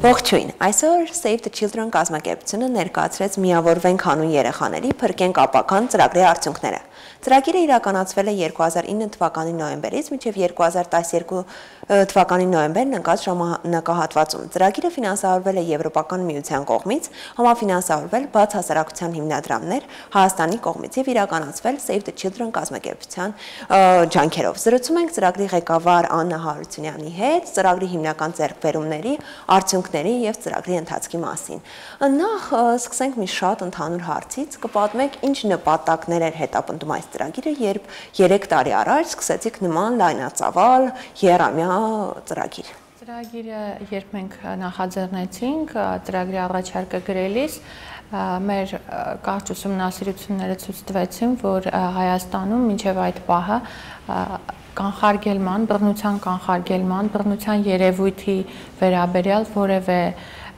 Ողջույն, այսօր Save the Children կազմակերպությունը ներկայացրեց միավորվենք հանուն երեխաների փրկենք ապական ծրագրի արդյունքները։ Ծրագիրը իրականացվել է 2009 թվականի նոյեմբերից մինչև 2012 թվականի նոյեմբերն ընկած ժամանակահատվածում։ Ծրագիրը ֆինանսավորվել է Եվրոպական միության կողմից, համաֆինանսավորվել բաց հասարակության հիմնադրամներ, Հայաստանի կողմից եւ իրականացվել Save the Children կազմակերպության ջանքերով։ Զրուցում ենք ծրագրի ղեկավար Աննա Հարությունյանի հետ, ծրագրի հիմնական ձեռքբերումների, արդյունքների եւ ծրագրի ընթացքի մասին։ Նախ սկսենք մի շատ ընդհանուր հարցից, կպատմեք ինչ նպատակներ էր հետապնդում այս ծրագիրը, երբ 3 տարի առաջ սկսեցիք նման լայնածավալ եռամյա ծրագիր։ Ծրագիրը երբ մենք նախաձեռնեցինք, ծրագրի առաջարկը գրելիս, մեր կարճ ուսումնասիրությունները ցույց տվեցին, որ Հայաստանում մինչև այդ պահը կանխարգելման, բռնության երևույթի վերաբերյալ որևէ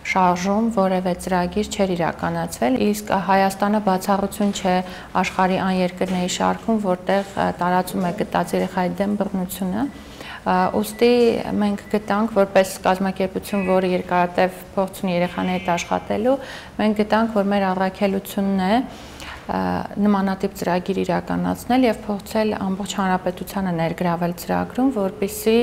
շարժում, որևէ ծրագիր չէր իրականացվել, իսկ Հայաստանը բացառություն չէ աշխարհի այն երկրների շարքում, որտեղ տարածում է գտած երեխայի դեմ բռնությունը։ Ուստի մենք գտանք, որպես կազմակերպություն, որը երկարատև փորձ ունի երեխաների հետ աշխատելու, մենք գտանք, որ մեր առաքելությունն է նմանատիպ ծրագիր իրականացնել եւ փորձել ամբողջ հանրապետությանը ներգրավել ծրագրում, որպեսզի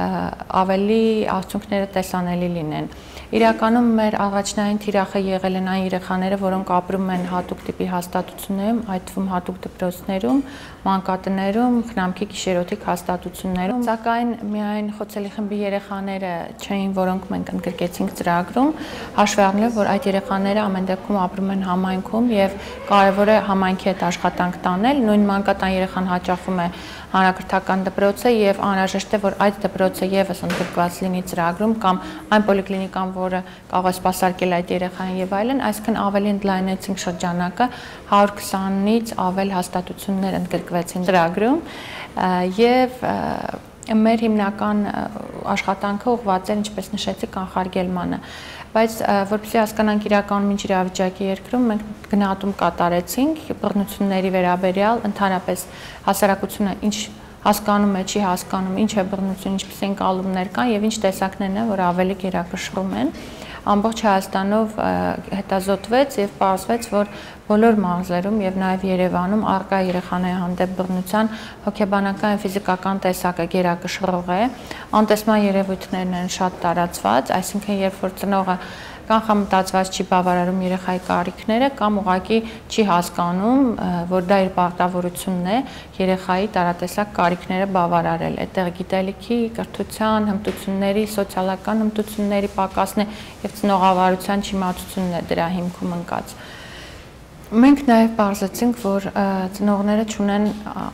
ավելի արդյունքները տեսանելի լինեն։ Իրականում մեր առաջնային թիրախը եղել են այն երեխաները, որոնք ապրում են հատուկ տիպի հաստատություններում, այդ թվում հատուկ դպրոցներում, մանկատներում, խնամքի գիշերօթիկ հաստատություններում։ Սակայն միայն խոցելի խմբի երեխաները չէին, որոնք մենք ընդգրկեցինք ծրագրում, հաշվի առնելով, որ այդ երեխաները ամեն դեպքում ապրում են համայնքում եւ կարևոր է համայնքի հետ աշխատանք տանել, նույն մանկատան երեխան հաճախում է հանրակրթական դպրոցը եւ անհրաժեշտ է, որ այդ դպրոցը եւս ընդգրկված լինի ծրագրում կամ այն պոլիկլինիկան, որը կարող է սպասարկել այդ երեխային եւ այլն, այսինքն ավելի ընդլայնեցինք շրջանակը, 120-ից ավել հաստատություններ ընդգրկվեցին ծրագրում եւ մեր հիմնական աշխատանքը ուղղված էր, ինչպես նշեցի, կանխարգելմանը, բայց որպեսզի հասկանանք իրականում ինչ իրավիճակի երկրում, մենք գնահատում կատարեցինք բռնությունների վերաբերյալ, ընդհանրապես հասարակությունը ինչ հասկանում է, չի հասկանում, ինչ է բռնություն, ինչպես են կալումներ կան եւ ինչ տեսակներն են, որ ավելի գերակշռում են։ Ամբողջ Հայաստանով հետազոտվեց եւ պարզվեց, որ բոլոր մարզերում եւ նաեւ Երևանում առկա երեխաների հանդեպ բռնության հոգեբանական եւ ֆիզիկական տեսակը գերակշռող է, անտեսման երևույթներն են շատ տարածված, այսինքն երբ որ ծնողը կանխամտածված չի բավարարում երեխայի կարիքները կամ ուղղակի չի հասկանում, որ դա իր պարտավորությունն է երեխայի տարատեսակ կարիքները բավարարել, այդտեղ գիտելիքի, կրթության, հմտությունների, սոցիալական հմտությունների պակասն է եւ ծնողավարության չիմացությունն է դրա հիմքում ընկած։ Մենք նաև պարզեցինք, որ ծնողները չունեն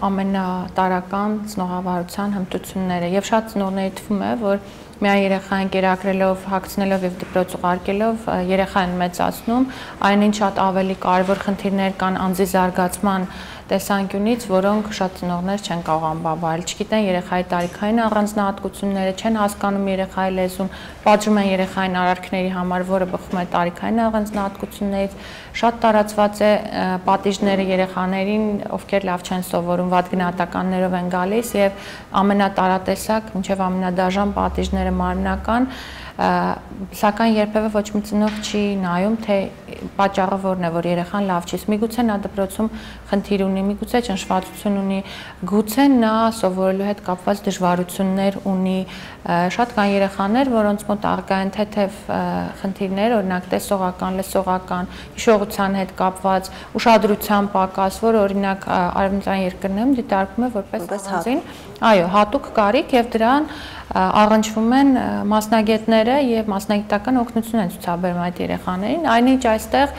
ամենատարրական ծնողավարության հմտությունները եւ շատ ծնողների թվում է, որ միայն երեխային կերակրելով, հագցնելով եւ դպրոց ուղարկելով երեխային մեծացնում, այնին շատ ավելի կարևոր խնդիրներ կան անձի զարգացման տեսանկյունից, որոնք շատ ծնողներ չեն կարող անբավարարել, չգիտեն երեխայի տարիքային առանձնահատկությունները, չեն հասկանում երեխայի լեզուն, պատժում են երեխային արարքների համար, որը բխում է տարիքային առանձնահատկություններից, շատ տարածված է պատիժները երեխաներին, ովքեր լավ չեն սովորում, վատ գնահատականներով են գալիս եւ ամենատարատեսակ, մինչեւ ամենադաժան պատիժները մարմնական, սակայն երբևէ ոչ մի ծնող չի նայում, թե պատճառը որն է, որ երեխան լավ չի։ Միգուցե նա դպրոցում խնդիր ունի, միգուցե ճնշվածություն ունի, գուցե նա սովորելու հետ կապված դժվարություններ ունի։ Շատ կան երեխաներ, որոնց մոտ առկա են թեթև խնդիրներ, օրինակ տեսողական, լսողական, հիշողության հետ կապված, ուշադրության պակաս, որը օրինակ արևմտյան երկրներում դիտարկվում է որպես հանձին, այո, հատուկ կարիք եւ դրան առնչվում են մասնագետները եւ մասնագիտական օգնություն են ցուցաբերում այդ երեխաներին, այնինչ այստեղ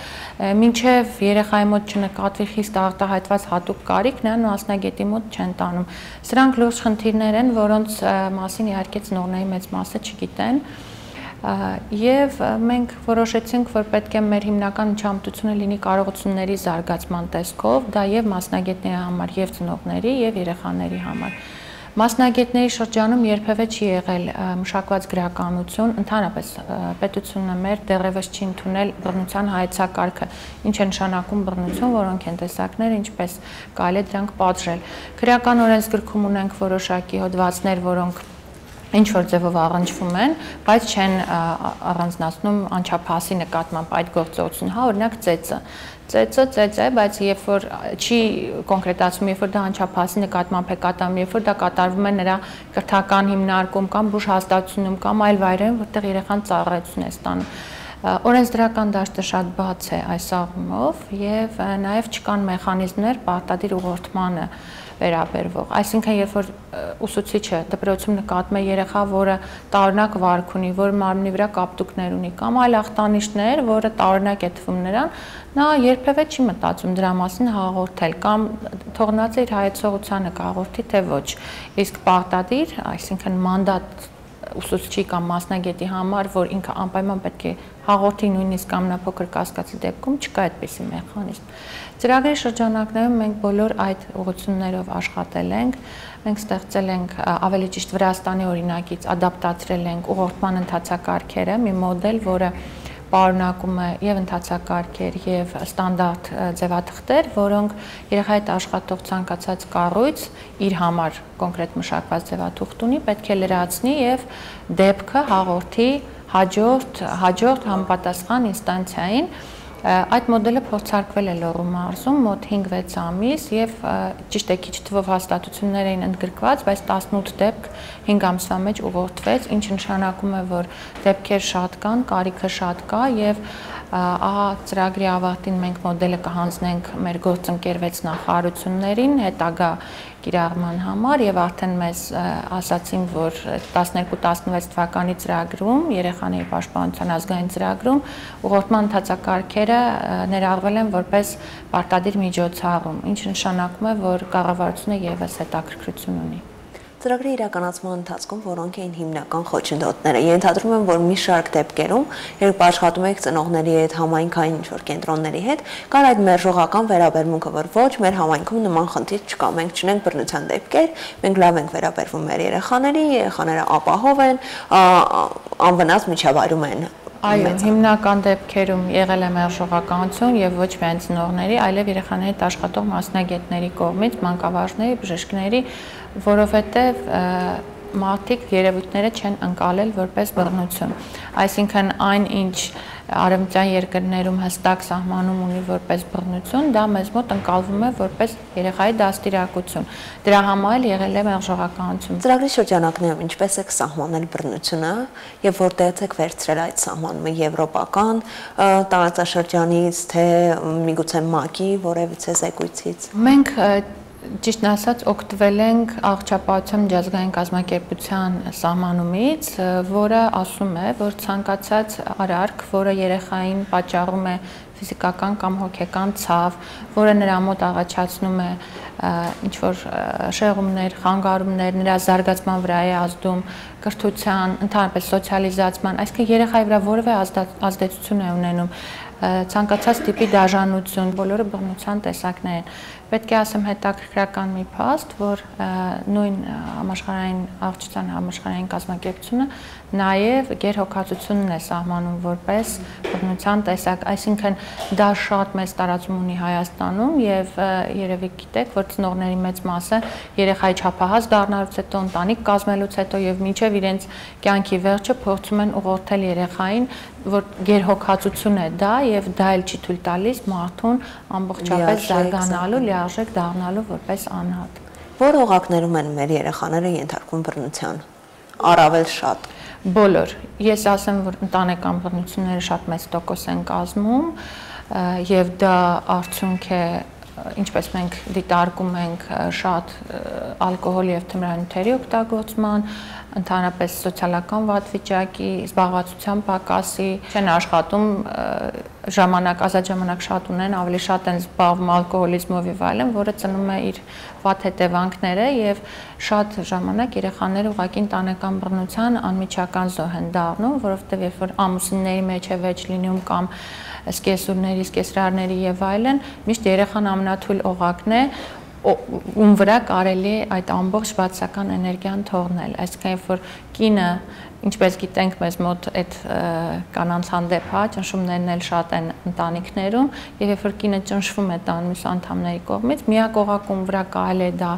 մինչեւ երեխայի մոտ չնկատվի խիստ արտահայտված հատուկ կարիք, նրան մասնագետի մոտ չեն տանում։ Սրանք լուրջ խնդիրներ են, որոնց մասին իհարկե ծնողների մեծ մասը չգիտեն։ Եվ մենք որոշեցինք, որ պետք է մեր հիմնական միջամտությունը լինի կարողությունների զարգացման տեսքով, դա եւ մասնագետների համար, եւ ծնողների, եւ երեխաների համար։ Մասնագետների շրջանում երբևէ չի եղել մշակված գրականություն, ընդհանրապես պետությունը մեր դեռևս չի ընդունել բռնության հայեցակարգը, ինչ է նշանակում բռնություն, որոնք են տեսակները, ինչպես կարելի է դրանք պատժել։ Քրեական օրենսգրքում ունենք որոշակի հոդվածներ, որոնք ինչ որ ձևով առնչվում են, բայց չեն առանձնացնում անչափահասի նկատմամբ այդ գործողությունը, հա, օրինակ ծեծը, բայց երբ որ չի կոնկրետացվում, երբ որ դա անչափահասի նկատմամբ է կատարվում, երբ որ դա կատարվում է նրա կրթական հիմնարկում կամ բուժ հաստատությունում կամ այլ վայրերում, որտեղ երեխան ծառայություն է ստանում։ Օրենսդրական դաշտը շատ բաց է այս առումով եւ նաեւ չկան մեխանիզմներ պարտադիր ուղղորդմանը վերաբերվող, այսինքն երբ որ ուսուցիչը դպրոցում նկատում է երեխա, որը տարօրինակ վարք ունի, որ մարմնի վրա կապտուկներ ունի կամ այլ ախտանիշներ, որը տարօրինակ է թվում նրան, նա երբևէ չի մտածում դրա մասին հաղորդել կամ թողնած է իր հայեցողությանը կհաղորդի թե ոչ, իսկ պարտադիր, այսինքն մանդատ ուսուցչի կամ մասնագետի համար, որ ինքը անպայման պետք է հաղորդի նույնիսկ ամենափոքր կասկածի դեպքում չկա այդպիսի մեխանիզմ։ Ծրագրի շրջանակներում մենք բոլոր այդ ուղղություններով աշխատել ենք, մենք ստեղծել ենք ավելի ճիշտ Վրաստանի օրինակից ադապտացրել ենք ուղղորդման ընթացակարգերը, մի մոդել, որը պարունակում է եւ ընթացակարգեր եւ ստանդարտ ձևաթղթեր, որոնք երեխայի հետ աշխատող ցանկացած կառույց իր համար կոնկրետ մշակված ձևաթուղթ ունի, պետք է լրացնի եւ դեպքը հաղորդի հաջորդ համապատասխան ինստանցիային։ Այդ մոդելը փորձարկվել է Լոռու մարզում մոտ 5-6 ամիս եւ ճիշտ է քիչ թվով հաստատություններ էին ընդգրկված, բայց 18 դեպք 5 ամսվա մեջ ուղղորդվեց, ինչը նշանակում է, որ դեպքեր շատ կան, կարիքը շատ կա եւ ահա ծրագրի ավարտին մենք մոդելը կհանձնենք մեր գործընկեր 6 նախարարություններին հետագա կիրառման համար եւ արդեն մեզ ասացին, որ 12-16 թվականի ծրագրում երեխաների պաշտպանության ազգային ծրագրում ուղղորդման ընթացակարգերը ներառվել են որպես պարտադիր միջոցառում, ինչը նշանակում է, որ կառավարությունը եւս հետաքրքրություն ունի։ Ծրագրի իրականացման ընթացքում որոնք էին հիմնական խոչընդոտները։ Ենթադրում եմ, որ մի շարք դեպքերում, երբ աշխատում եք ծնողների հետ, համայնքային ինչ-որ կենտրոնների հետ, կար այդ մերժողական վերաբերմունքը, որ ոչ, մեր համայնքում նման խնդիր չկա, մենք չունենք բռնության դեպքեր, մենք լավ ենք վերաբերվում մեր երեխաները ապահով են, անվնաս միջավայրում են։ Այո, հիմնական դեպքերում եղել է մերժողականություն եւ ոչ միայն ծնողների, այլև երեխաների հետ աշխատող մասնագետների կողմից, մանկավարժների, բժիշկների, որովհետեւ մարդիկ երևույթները չեն ընկալել որպես բռնություն։ Այսինքն այն, ինչ արևմտյան երկրներում հստակ սահմանում ունի որպես բռնություն, դա մեզ մոտ ընկալվում է որպես երեխայի դաստիարակություն։ Դրա համար եղել է մերժողականություն։ Ծրագրի շրջանակներում ինչպես եք սահմանել բռնությունը եւ որտեղից եք վերցրել այդ սահմանումը եվրոպական տարածաշրջանից, թե միգուցե ՄԱԿ-ի որևիցե զեկույցից։ Մենք ճիշտն ասած օգտվել ենք Առողջապահության միջազգային կազմակերպության սահմանումից, որը ասում է, որ ցանկացած արարք, որը երեխային պատճառում է ֆիզիկական կամ հոգեկան ցավ, որը նրա մոտ առաջացնում է ինչ-որ շեղումներ, խանգարումներ, նրա զարգացման վրա է ազդում, կրթության, ընդհանրապես սոցիալիզացման, այսինքն երեխայի վրա որևէ ազդեցություն է ունենում, ցանկացած տիպի դաժանություն, բոլորը բռնության տեսակներ են։ Պետք է ասեմ հետաքրքրական մի փաստ, որ նույն համաշխարհային առողջության համաշխարհային կազմակերպությունը նաև գերհոգացությունն է սահմանում որպես բռնության տեսակ, այսինքն դա շատ մեծ տարածում ունի Հայաստանում եւ երևի գիտեք, որ ծնողների մեծ մասը երեխայի չափահաս դառնալուց հետո, ընտանիք կազմելուց հետո եւ մինչեւ իրենց կյանքի վերջը փորձում են ուղղորդել երեխային, որ գերհոգացություն է դա եւ դա էլ չի թույլ տալիս մարդուն ամբողջապես զարգանալու, լիարժեք դառնալու որպես անհատ։ Որ օղակներում են մեր երեխաները ենթարկվում բռնության։ Առավել շատ։ Բոլոր։ Ես ասեմ, որ ընտանեկան բռնությունները շատ մեծ տոկոս են կազմում եւ դա արդյունք է, ինչպես մենք դիտարկում ենք, շատ ալկոհոլի եւ թմրանյութերի օգտագործման, ընդհանրապես սոցիալական վատ վիճակի, զբաղվածության պակասի, չեն աշխատում, ազատ ժամանակ շատ ունեն, ավելի շատ են զբաղվում ալկոհոլիզմով եւ այլն, որը ծնում է իր վատ հետևանքները եւ շատ ժամանակ երեխաները ուղղակի ընտանեկան բռնության անմիջական զոհ են դառնում, որովհետեւ երբ որ ամուսինների մեջ է վեճ լինում կամ սկեսուրների, սկեսրարների եւ այլն, միշտ երեխան ամենաթույլ օղակն է, ում վրա կարելի է այդ ամբողջ բացական էներգիան թողնել, այսինքն երբ որ կինը, ինչպես գիտենք, մեզ մոտ այդ կանանց հանդեպ ճնշումներն էլ շատ են ընտանիքներում եւ երբ որ կինը ճնշվում է տան մյուս անդամների կողմից, միակ օղակում վրա կարելի է դա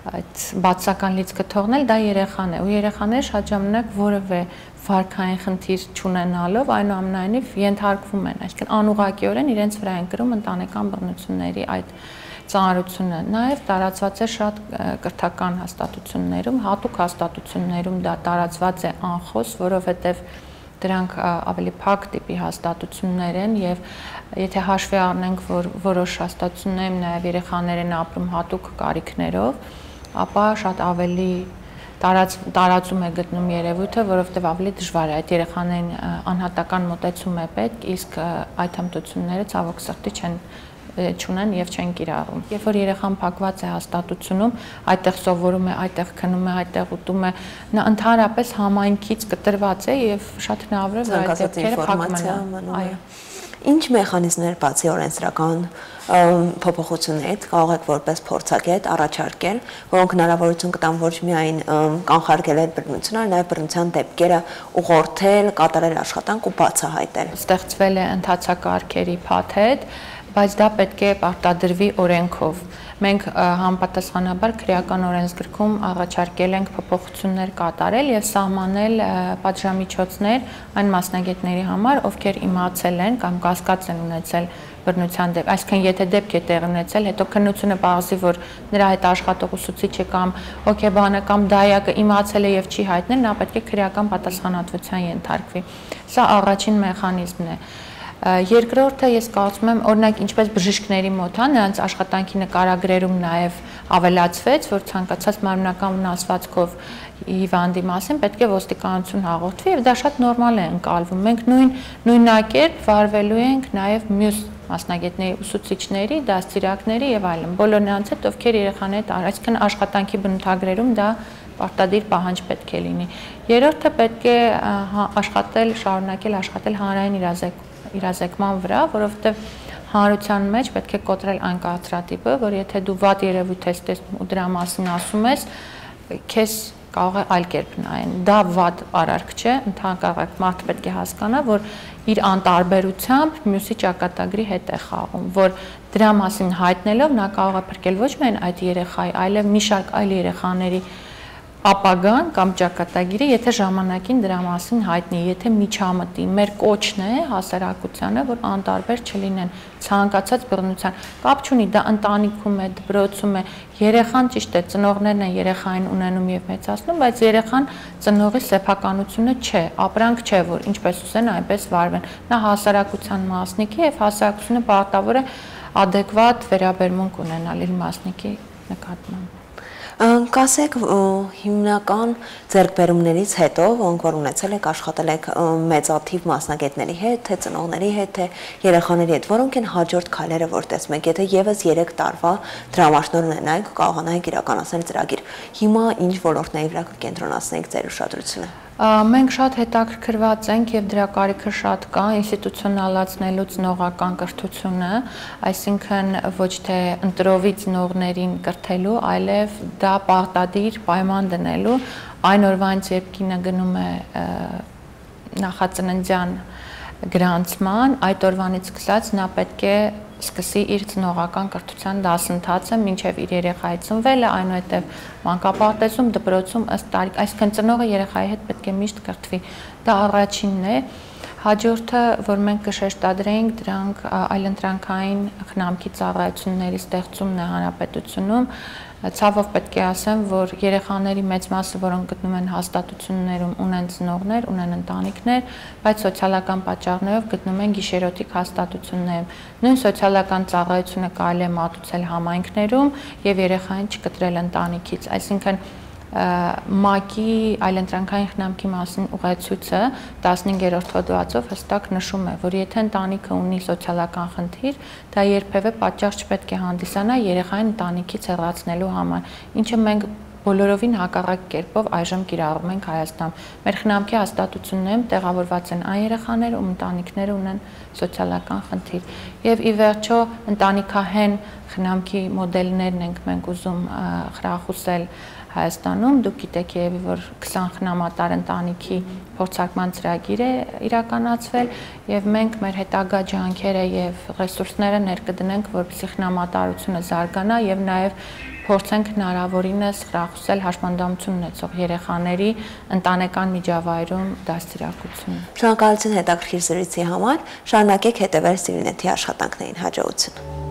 այդ բացական լիցքը թողնել, դա երեխան է, ու երեխաները շատ ժամանակ որևէ վարքային խնդիր չունենալով այնուամենայնիվ ենթարկվում են, այսինքն անուղղակիորեն իրենց վրա են կրում ընտանեկան բռնությունների այդ ծանրությունը։ Նաև տարածված է շատ կրթական հաստատություններում, հատուկ հաստատություններում դա տարածված է անխոս, որովհետև դրանք ավելի փակ տիպի հաստատություններ են եւ եթե հաշվի առնենք, որ որոշ հաստատություններում նաև երեխաներ են ապրում հատուկ կարիքներով, ապա շատ ավելի տարածում է գտնում երևույթը, որովհետև ավելի դժվար է այդ երեխաներին անհատական մոտեցում է պետք, իսկ այդ հմտությունները ցավոք սրտի չունեն եւ չեն կիրառում։ Երբ որ երեխան փակված է հաստատությունում, այդտեղ սովորում է, այդտեղ քնում է, այդտեղ ուտում է, նա ընդհանրապես համայնքից կտրված է եւ շատ հնարավոր է որ այդ դեպքերը փակ մնան։ Այո։ Ինչ մեխանիզմներ բացի օրենսդրական փոփոխություններից կարող եք որպես փորձագետ առաջարկել, որոնք հնարավորություն կտան ոչ միայն կանխարգել այդ բռնությունը, այլ նաև բռնության դեպքերը ուղղորդել, կատարել աշխատանք ու բացահայտել։ Ստեղծվել է ընթացակարգերի փաթեթ, բայց դա պետք է պարտադրվի օրենքով։ Մենք համապատասխանաբար քրեական օրենսգրքում առաջարկել ենք փոփոխություններ կատարել եւ սահմանել պատժամիջոցներ այն մասնագետների համար, ովքեր իմացել են կամ կասկած են ունեցել բռնության դեպք, այսինքն եթե դեպք է տեղի ունեցել, հետո քննությունը պարզի, որ նրա հետ աշխատող ուսուցիչը կամ հոգեբանը կամ դայակը իմացել է եւ չի հայտնել, նա պետք է քրեական պատասխանատվության ենթարկվի։ Սա առաջին մեխանիզմն է։ Երկրորդը ես կարծում եմ, օրինակ ինչպես բժիշկների մոտ, նրանց աշխատանքի նկարագրերում նաև ավելացվեց, որ ցանկացած մարմնական վնասվածքով հիվանդի մասին պետք է ոստիկանություն հաղորդվի եւ դա շատ նորմալ է ընկալվում։ Մենք նույնակերպ վարվելու ենք նաև մյուս մասնագետների, ուսուցիչների, դաստիարակների եւ այլն։ Բոլոր նրանց հետ, ովքեր երեխաների այսինքն աշխատանքի բնութագրերում դա պարտադիր պահանջ պետք է լինի։ Երրորդը պետք է շարունակել աշխատել հանրային իրազեկման վրա, որովհետև հանրության մեջ պետք է կոտրել այն կարծրատիպը, որ եթե դու վատ երևույթ ես տեսնում ու դրա մասին ասում ես, քեզ կարող է այլ կերպ նայեն։ Դա վատ արարք չէ, ընդհանրապես մարդը պետք է հասկանա, որ իր անտարբերությամբ մյուսի ճակատագրի հետ է խաղում, որ դրա մասին հայտնելով նա կարող է փրկել ոչ միայն այդ երեխայի, այլև մի շարք այլ երեխաների ապագան կամ ճակատագիրը, եթե ժամանակին դրա մասին հայտնի, եթե միջամտի, մեր կոչն է հասարակությանը, որ անտարբեր չլինեն ցանկացած բռնության, կապ չունի, դա ընտանիքում է, դպրոցում է, երեխան ճիշտ է, ծնողներն են երեխային ունենում եւ մեծացնում, բայց երեխան ծնողի սեփականությունը չէ, ապրանք չէ, որ ինչպես ուզեն, այնպես վարվեն։ Նա հասարակության մասնիկ է եւ հասարակությունը պարտավոր է adekvat վերաբերմունք ունենալ իր մասնիկի նկատմամբ։ Կասեք հիմնական ձեռքբերումներից հետո, որոնք որ ունեցել եք, աշխատել եք մեծաթիվ մասնագետների հետ, թե ծնողների հետ, թե երեխաների հետ, որոնք են հաջորդ քայլերը, որ տեսնում եք, եթե եւս 3 տարվա դրամաշնոր ունենայիք, կարողանայիք իրականացնել ծրագիր։ Հիմա ինչ ոլորտների վրա կկենտրոնացնեիք ձեր ուշադրությունը։ Մենք շատ հետաքրքրված ենք եւ դրա կարիքը շատ կա ինստիտուցիոնալացնելու ծնողական կրթությունը, այսինքն ոչ թե ընտրովի ծնողներին կրթելու, այլև դա պարտադիր պայման դնելու այն օրվանից, երբ կինը գնում է նախածննդյան գրանցման, այդ օրվանից սկսած նա պետք է սկսի իր ծնողական կրթության դասընթացը մինչև իր երեխայի ծնվելը, այնուհետև մանկապարտեզում, դպրոցում ըստ տարիք, այսինքն ծնողը երեխայի հետ պետք է միշտ կրթվի։ Դա առաջինն է։ Հաջորդը, որ մենք կշեշտադրենք, դրանք այլընտրանքային խնամքի ծառայությունների ստեղծումն է հանրապետությունում։ Ցավով պետք է ասեմ, որ երեխաների մեծ մասը, որոնք գտնում են հաստատություններում, ունեն ծնողներ, ունեն ընտանիքներ, բայց սոցիալական պատճառներով գտնում են գիշերօթիկ հաստատություններում։ Նույն սոցիալական ծառայությունը կարելի է մատուցել համայնքներում եւ երեխային չկտրել ընտանիքից, այսինքն ՄԱԿ-ի այլընտրանքային խնամքի մասին ուղեցույցը 15-րդ հոդվածով հստակ նշում է, որ եթե ընտանիքը ունի սոցիալական խնդիր, դա երբևէ պատճառ չպետք է հանդիսանա երեխային ընտանիքից հեռացնելու համար, ինչը մենք բոլորովին հակառակ կերպով այժմ կիրառում ենք Հայաստանում։ Մեր խնամքի հաստատություններում տեղավորված են այն երեխաները, ում ընտանիքները ունեն սոցիալական խնդիր։ Եվ ի վերջո ընտանիքահեն խնամքի մոդելներն ենք մենք ուզում խրախուսել Հայաստանում։ Դուք գիտեք երևի, որ 20 խնամատար ընտանիքի փորձարկման ծրագիր է իրականացվել եւ մենք մեր հետագա ջանքերը եւ ռեսուրսները ներկդնենք, որպեսզի խնամատարությունը զարգանա եւ նաեւ փորձենք հնարավորինս խրախուսել հաշմանդամություն ունեցող երեխաների ընտանեկան միջավայրում դաստիարակությունը։ Շնորհակալություն հետաքրքիր զրույցի համար։ Շարունակեք հետևել Սիրինեթի աշխատանքներին։ Հաջողություն։